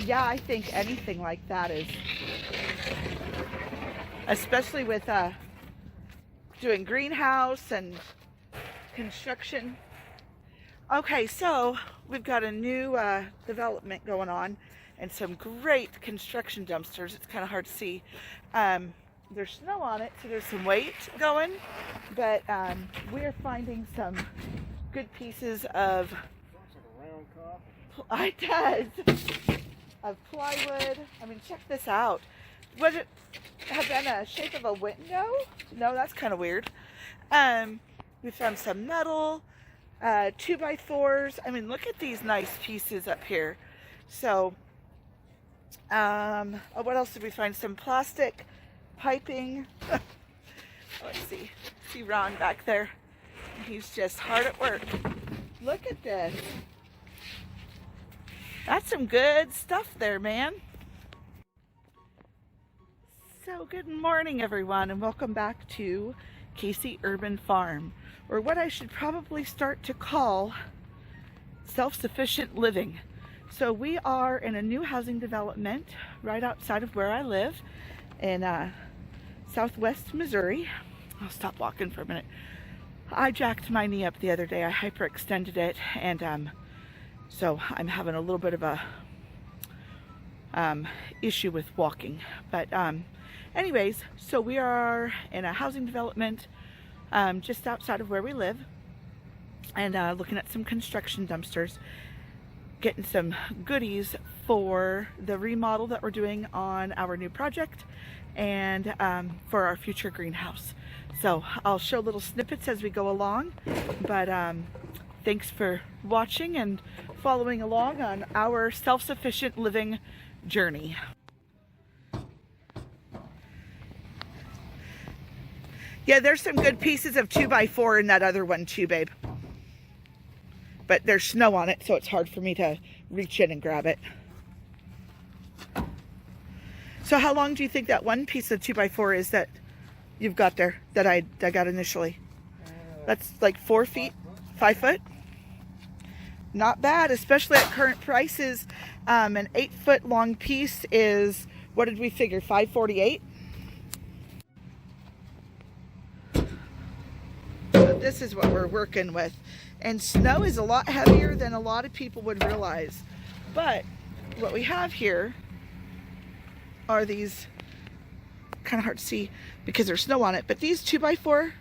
yeah, I think anything like that is, especially with doing greenhouse and construction. Okay, so we've got a new development going on and some great construction dumpsters. It's kind of hard to see. There's snow on it, so there's some weight going, but we are finding some good pieces of, it does, of plywood. I mean, check this out. Would it have been a shape of a window? No, that's kind of weird. We found some metal, 2x4s. I mean, look at these nice pieces up here. So, what else did we find? Some plastic piping. Let's see. See Ron back there. He's just hard at work. Look at this. That's some good stuff there, man. So good morning, everyone, and welcome back to Casey Urban Farm, or what I should probably start to call self-sufficient living. So we are in a new housing development right outside of where I live in southwest Missouri. I'll stop walking for a minute. I jacked my knee up the other day. I hyperextended it, and so I'm having a little bit of a issue with walking. But anyways, so we are in a housing development just outside of where we live, and looking at some construction dumpsters, getting some goodies for the remodel that we're doing on our new project and for our future greenhouse. So I'll show little snippets as we go along, but thanks for watching and following along on our self-sufficient living journey. Yeah, there's some good pieces of 2x4 in that other one too, babe. But there's snow on it, so it's hard for me to reach in and grab it. So how long do you think that one piece of 2x4 is that you've got there, that I got initially? That's like 4 feet, 5 foot? Not bad, especially at current prices. An 8 foot long piece is, what did we figure, $5.48? So this is what we're working with. And snow is a lot heavier than a lot of people would realize. But what we have here are these, kind of hard to see because there's snow on it, but these 2x4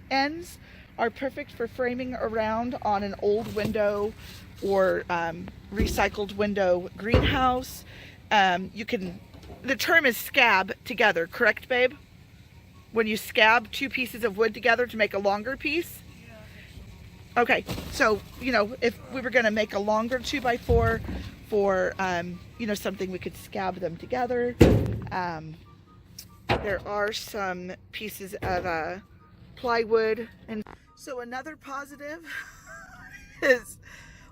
ends are perfect for framing around on an old window or recycled window greenhouse. You can, the term is scab together, correct, babe? When you scab two pieces of wood together to make a longer piece? Yeah. Okay, so, you know, if we were going to make a longer 2x4 for, you know, something, we could scab them together. There are some pieces of plywood. And so another positive is,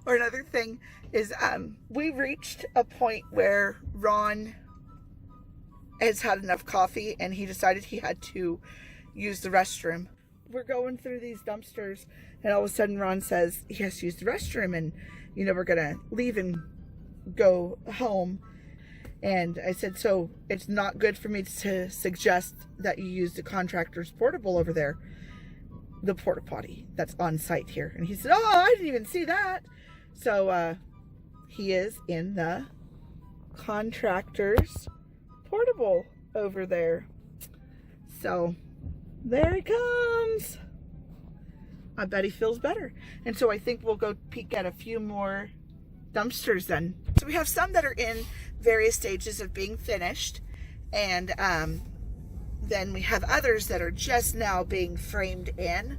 or another thing is, we reached a point where Ron has had enough coffee and he decided he had to use the restroom. We're going through these dumpsters and all of a sudden Ron says he has to use the restroom, and you know, we're gonna leave and go home. And I said, so it's not good for me to suggest that you use the contractor's portable over there, the porta potty that's on site here. And he said, oh, I didn't even see that. So he is in the contractor's portable over there. So there he comes. I bet he feels better. And so I think we'll go peek at a few more dumpsters then. So we have some that are in various stages of being finished, and then we have others that are just now being framed in.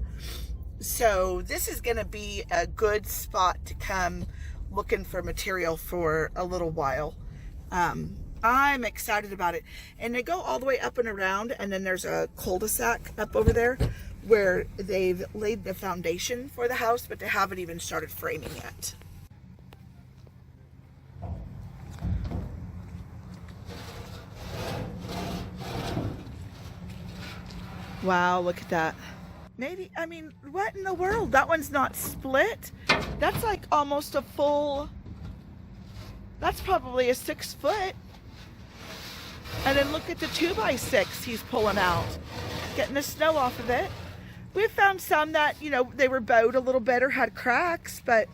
So this is going to be a good spot to come looking for material for a little while. I'm excited about it. And they go all the way up and around, and then there's a cul-de-sac up over there where they've laid the foundation for the house, but they haven't even started framing yet. Wow, look at that. Maybe, I mean, what in the world? That one's not split. That's like almost a full That's probably a 6 foot. And then look at the 2x6 he's pulling out, getting the snow off of it. We've found some that, you know, they were bowed a little bit or had cracks, but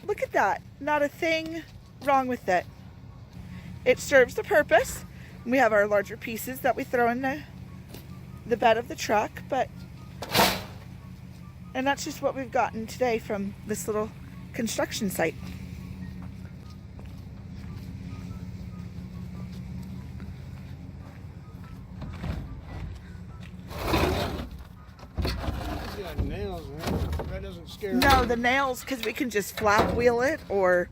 look at that. Not a thing wrong with it. It serves the purpose. We have our larger pieces that we throw in the bed of the truck, and that's just what we've gotten today from this little construction site. Nails, man. That doesn't scare me. No, the nails, because we can just flat wheel it or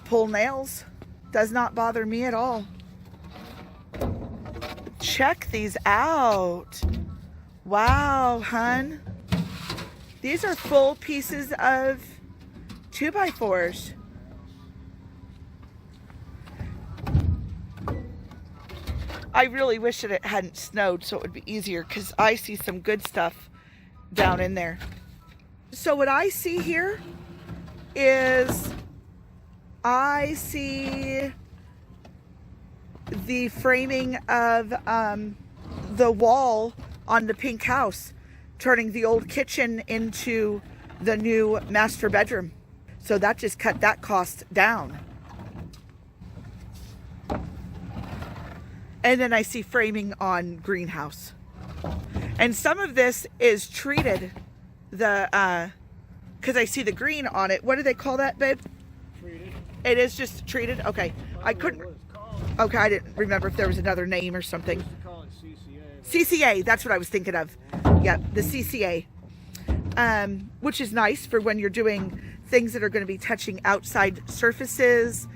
pull nails. Does not bother me at all. Check these out. Wow, hun. These are full pieces of 2x4s. I really wish that it hadn't snowed so it would be easier, because I see some good stuff down in there. So what I see here is I see the framing of the wall on the pink house, turning the old kitchen into the new master bedroom. So that just cut that cost down. And then I see framing on greenhouse. And some of this is treated, because I see the green on it. What do they call that, babe? Treated. It is just treated? Okay. I couldn't. Okay, I didn't remember if there was another name or something. They used to call it CCA. CCA, that's what I was thinking of. Yep, the CCA. Which is nice for when you're doing things that are going to be touching outside surfaces,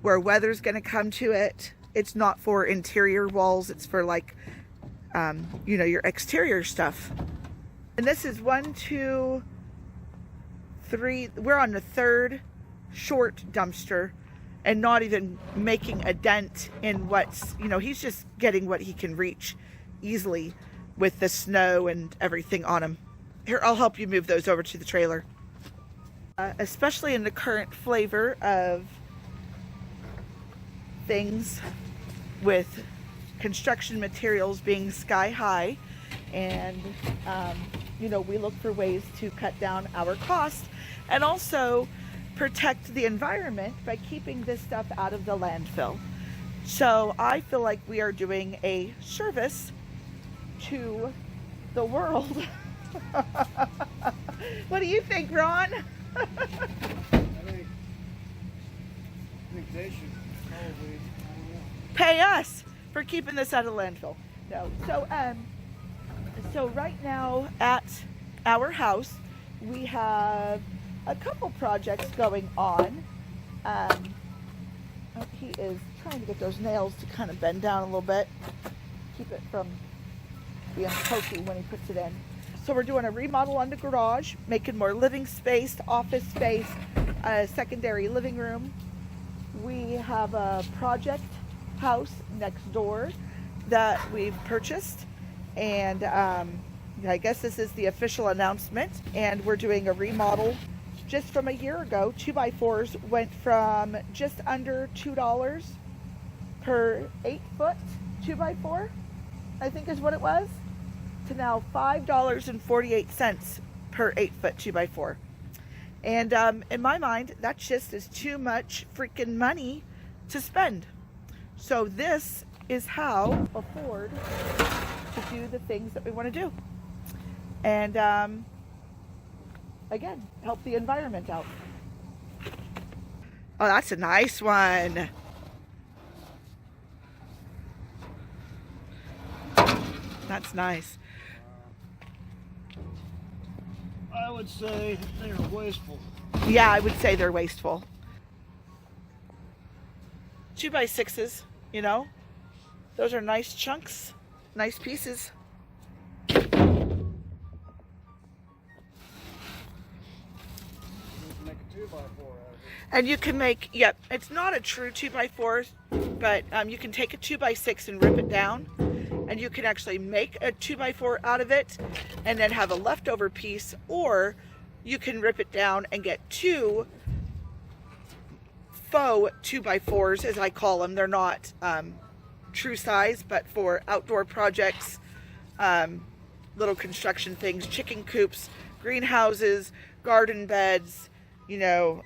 where weather's going to come to it. It's not for interior walls, it's for like, you know, your exterior stuff. And this is 1, 2, 3, we're on the 3rd short dumpster, and not even making a dent in what's, you know, he's just getting what he can reach easily with the snow and everything on him. Here, I'll help you move those over to the trailer. Especially in the current flavor of things with construction materials being sky high, and you know, we look for ways to cut down our cost and also protect the environment by keeping this stuff out of the landfill. So I feel like we are doing a service to the world. What do you think, Ron? I think they should probably, I don't know. Pay us for keeping this out of the landfill. No. So right now at our house, we have a couple projects going on. He is trying to get those nails to kind of bend down a little bit, keep it from being pokey when he puts it in. So we're doing a remodel on the garage, making more living space, office space, a secondary living room. We have a project house next door that we've purchased, and I guess this is the official announcement, and we're doing a remodel. Just from a year ago, 2x4s went from just under $2 per 8-foot 2x4, I think is what it was, to now $5.48 per 8-foot 2x4. And in my mind, that just is too much freaking money to spend. So this is how we afford to do the things that we want to do. And again, help the environment out. Oh, that's a nice one. That's nice. I would say they're wasteful. Yeah, I would say they're wasteful. 2x6s, you know, those are nice chunks, nice pieces. And you can make, yep, it's not a true 2x4, but you can take a 2x6 and rip it down, and you can actually make a 2x4 out of it and then have a leftover piece, or you can rip it down and get two faux 2x4s, as I call them. They're not true size, but for outdoor projects, little construction things, chicken coops, greenhouses, garden beds, you know,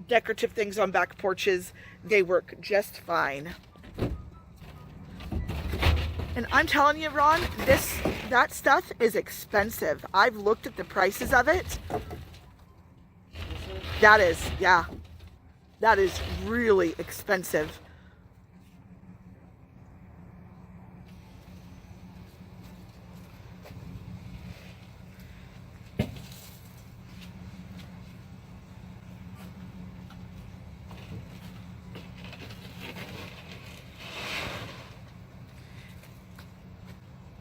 decorative things on back porches. They work just fine. And I'm telling you, Ron, that stuff is expensive. I've looked at the prices of it. That is, yeah, that is really expensive.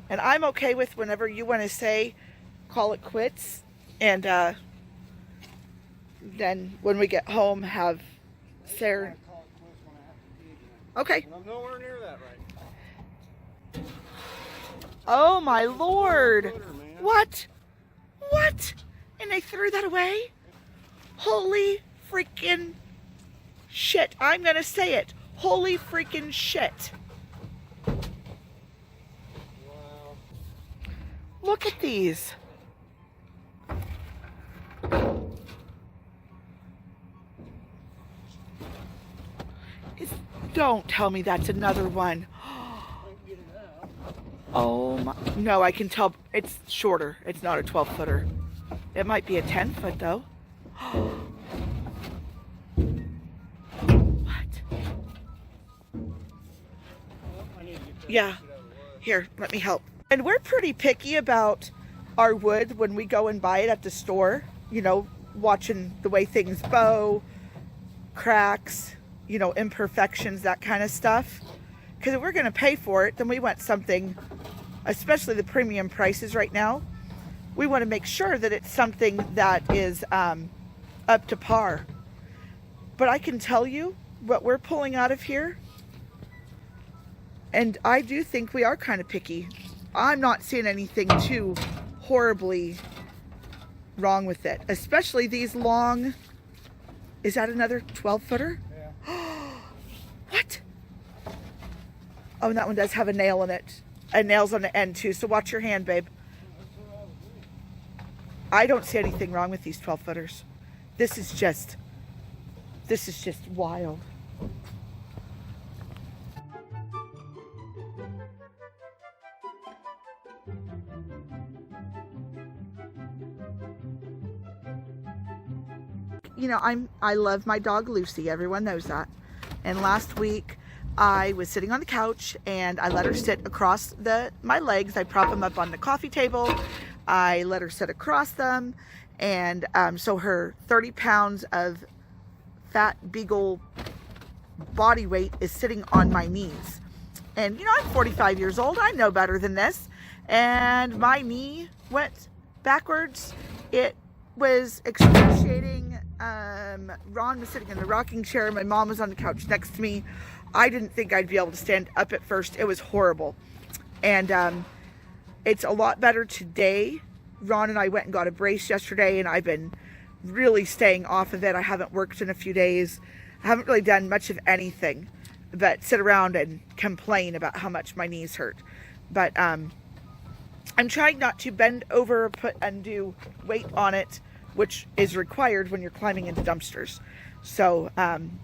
And I'm okay with whenever you want to say, call it quits. And then when we get home, have Sarah. Okay. I'm nowhere near that right. Oh my Lord. What? What? And they threw that away? Holy freaking shit. I'm going to say it. Holy freaking shit. Look at these. Don't tell me that's another one. Oh my, no, I can tell it's shorter. It's not a 12-footer. It might be a 10-foot though. What? Yeah. Here, let me help. And we're pretty picky about our wood when we go and buy it at the store, you know, watching the way things bow, cracks, you know, imperfections, that kind of stuff. Because if we're going to pay for it, then we want something, especially the premium prices right now, we want to make sure that it's something that is up to par. But I can tell you what we're pulling out of here, and I do think we are kind of picky. I'm not seeing anything too horribly wrong with it, especially these long. Is that another 12-footer? Yeah. What? Oh, and that one does have a nail in it, and nails on the end too, so watch your hand, babe. I don't see anything wrong with these 12-footers. This is just wild. You know, I love my dog Lucy. Everyone knows that. And last week I was sitting on the couch and I let her sit across my legs. I prop them up on the coffee table. I let her sit across them, and so her 30 pounds of fat beagle body weight is sitting on my knees. And you know, I'm 45 years old. I know better than this. And my knee went backwards. It was excruciating. Ron was sitting in the rocking chair. My mom was on the couch next to me. I didn't think I'd be able to stand up at first. It was horrible. And it's a lot better today. Ron and I went and got a brace yesterday, and I've been really staying off of it. I haven't worked in a few days. I haven't really done much of anything but sit around and complain about how much my knees hurt. But I'm trying not to bend over, put undue weight on it, which is required when you're climbing into dumpsters. So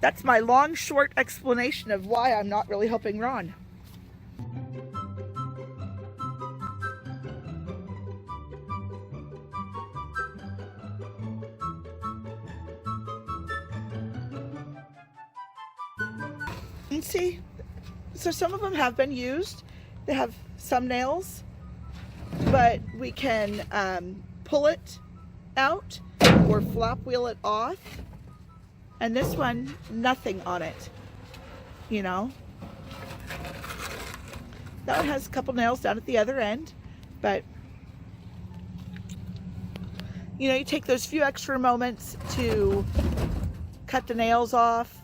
that's my long, short explanation of why I'm not really helping Ron. And see, so some of them have been used. They have some nails, but we can pull it out or flap wheel it off. And this one, nothing on it, you know. That one has a couple nails down at the other end, but you know, you take those few extra moments to cut the nails off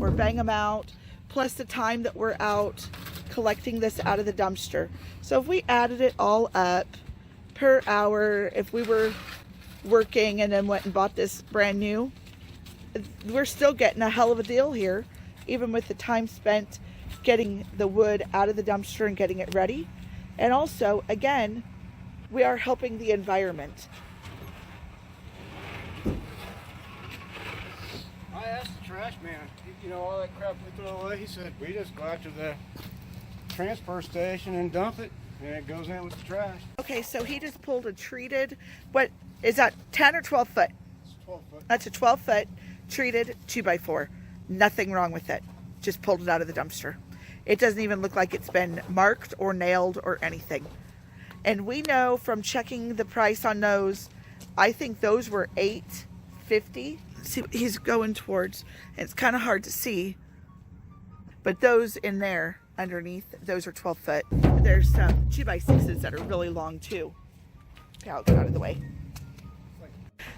or bang them out, plus the time that we're out collecting this out of the dumpster. So if we added it all up per hour, if we were working and then went and bought this brand new, we're still getting a hell of a deal here, even with the time spent getting the wood out of the dumpster and getting it ready. And also, again, we are helping the environment. I asked the trash man, you know, all that crap we throw away, he said, we just go out to the transfer station and dump it, and it goes in with the trash. Okay, so he just pulled a treated, what is that, 10 or 12 foot? It's 12 foot. That's a 12 foot treated 2x4. Nothing wrong with it. Just pulled it out of the dumpster. It doesn't even look like it's been marked or nailed or anything. And we know from checking the price on those, I think those were $8.50. See what he's going towards. And it's kind of hard to see. But those in there underneath, those are 12 foot. There's some 2x6s that are really long too. Okay, I'll get out of the way.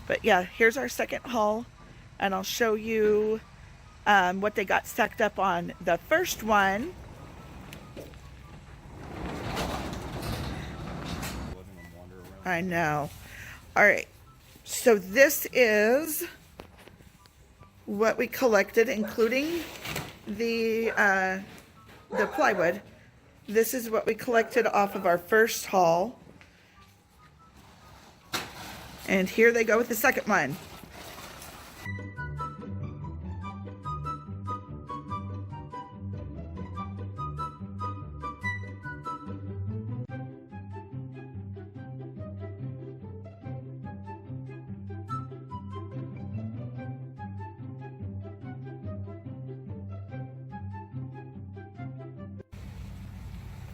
But yeah, here's our second haul. And I'll show you what they got stacked up on the first one. I know. All right. So this is what we collected, including the plywood. This is what we collected off of our first haul. And here they go with the second one.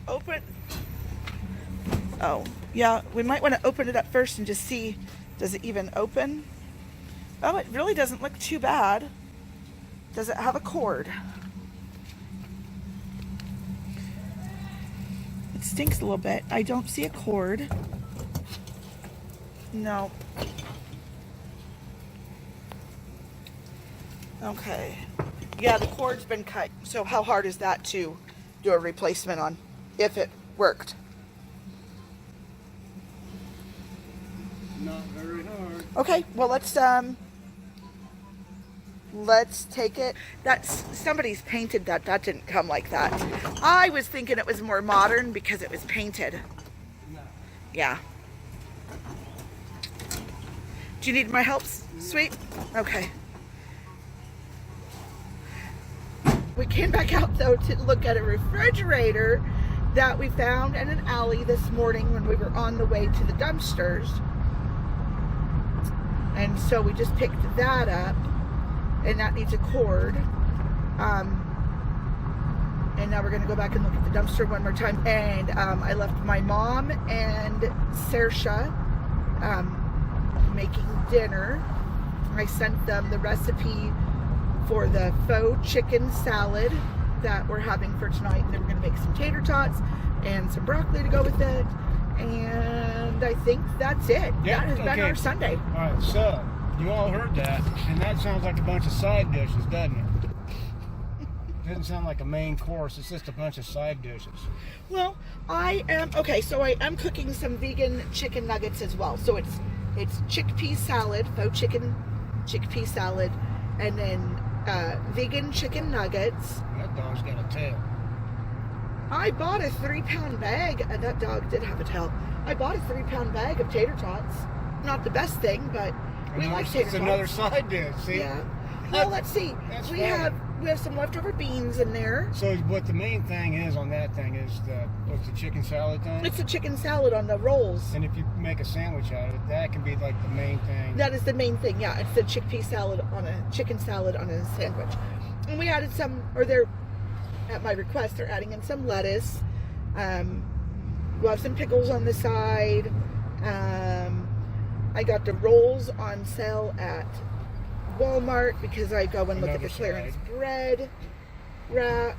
Open. Oh, yeah, we might want to open it up first and just see, does it even open? Oh, it really doesn't look too bad. Does it have a cord? It stinks a little bit. I don't see a cord. No. Okay. Yeah, the cord's been cut. So how hard is that to do a replacement on, if it worked? Not very hard. Okay, well let's take it. That's somebody's painted that. That didn't come like that. I was thinking it was more modern because it was painted. No. Yeah. Do you need my help, sweet? Okay. We came back out though to look at a refrigerator that we found in an alley this morning when we were on the way to the dumpsters. And so we just picked that up, and that needs a cord. And now we're gonna go back and look at the dumpster one more time. And I left my mom and Saoirse making dinner. I sent them the recipe for the faux chicken salad that we're having for tonight. And then we're gonna make some tater tots and some broccoli to go with it. And I think that's it. Yeah, that has been our Sunday. All right, so you all heard that, and that sounds like a bunch of side dishes, doesn't it? Doesn't sound like a main course. It's just a bunch of side dishes. Well, I am cooking some vegan chicken nuggets as well. So it's chickpea salad, faux chicken chickpea salad, and then vegan chicken nuggets. That dog's got a tail. I bought a 3-pound bag. That dog did have a tail. I bought a 3-pound bag of tater tots. Not the best thing, but we like tater tots. It's another side dish. See? Yeah. Well, let's see. We have some leftover beans in there. So what the main thing is on that thing is what's the chicken salad thing? It's a chicken salad on the rolls. And if you make a sandwich out of it, that can be like the main thing. That is the main thing. Yeah, it's the chickpea salad on a chicken salad on a sandwich. And we added some, or they're at my request, they're adding in some lettuce. We'll have some pickles on the side. I got the rolls on sale at Walmart because I go and look at the clearance bread rack.